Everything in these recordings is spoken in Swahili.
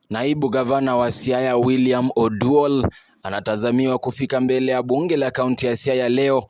Naibu gavana wa Siaya William Oduol anatazamiwa kufika mbele ya bunge la kaunti ya Siaya leo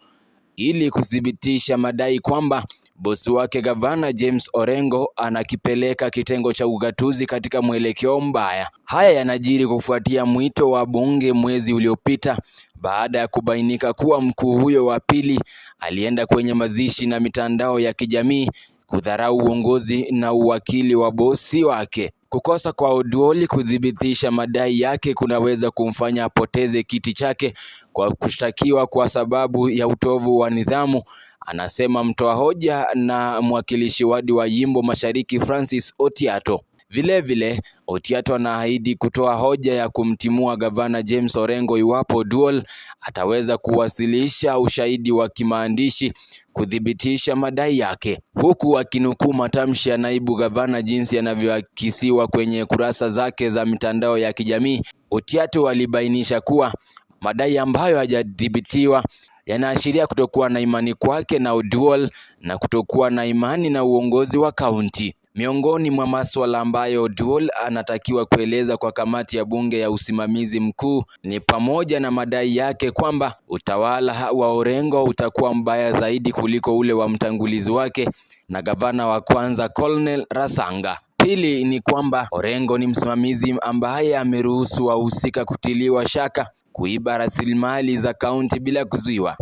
ili kuthibitisha madai kwamba bosi wake gavana James Orengo anakipeleka kitengo cha ugatuzi katika mwelekeo mbaya. Haya yanajiri kufuatia mwito wa bunge mwezi uliopita baada ya kubainika kuwa mkuu huyo wa pili alienda kwenye mazishi na mitandao ya kijamii kudharau uongozi na uwakili wa bosi wake. Kukosa kwa Oduol kudhibitisha madai yake kunaweza kumfanya apoteze kiti chake kwa kushtakiwa kwa sababu ya utovu wa nidhamu, anasema mtoa hoja na mwakilishi wadi wa Jimbo Mashariki Francis Otiato. Vilevile, Otiato anaahidi kutoa hoja ya kumtimua gavana James Orengo iwapo Oduol ataweza kuwasilisha ushahidi wa kimaandishi kudhibitisha madai yake, huku akinukuu matamshi ya naibu gavana jinsi yanavyoakisiwa kwenye kurasa zake za mitandao ya kijamii. Otiato alibainisha kuwa madai ambayo hajadhibitiwa yanaashiria kutokuwa na imani kwake na Oduol na kutokuwa na imani na uongozi wa kaunti. Miongoni mwa masuala ambayo Oduol anatakiwa kueleza kwa kamati ya bunge ya usimamizi mkuu ni pamoja na madai yake kwamba utawala wa Orengo utakuwa mbaya zaidi kuliko ule wa mtangulizi wake na gavana wa kwanza Colonel Rasanga. Pili ni kwamba Orengo ni msimamizi ambaye ameruhusu wahusika kutiliwa shaka kuiba rasilimali za kaunti bila kuzuiwa.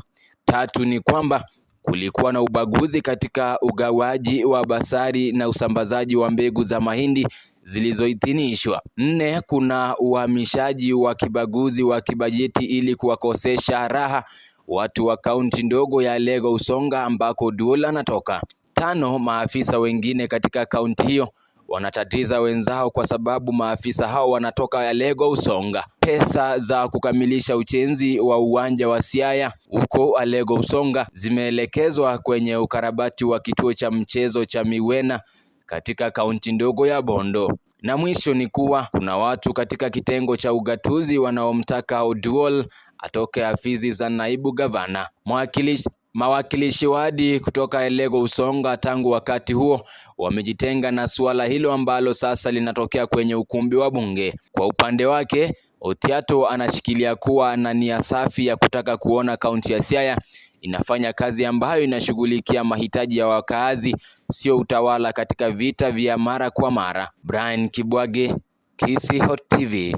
Tatu ni kwamba kulikuwa na ubaguzi katika ugawaji wa basari na usambazaji wa mbegu za mahindi zilizoidhinishwa. Nne, kuna uhamishaji wa kibaguzi wa kibajeti ili kuwakosesha raha watu wa kaunti ndogo ya Lego Usonga ambako Oduol anatoka. Tano, maafisa wengine katika kaunti hiyo wanatatiza wenzao kwa sababu maafisa hao wanatoka ya Lego Usonga. Pesa za kukamilisha ujenzi wa uwanja wa Siaya huko Lego Usonga zimeelekezwa kwenye ukarabati wa kituo cha mchezo cha Miwena katika kaunti ndogo ya Bondo. Na mwisho ni kuwa kuna watu katika kitengo cha ugatuzi wanaomtaka Oduol atoke afisi za naibu gavana. Mawakilishi wadi kutoka Lego Usonga tangu wakati huo wamejitenga na suala hilo ambalo sasa linatokea kwenye ukumbi wa bunge. Kwa upande wake, Otiato anashikilia kuwa na nia safi ya kutaka kuona kaunti ya Siaya inafanya kazi ambayo inashughulikia mahitaji ya wakaazi, sio utawala katika vita vya mara kwa mara. Brian Kibwage, Kisii Hot TV.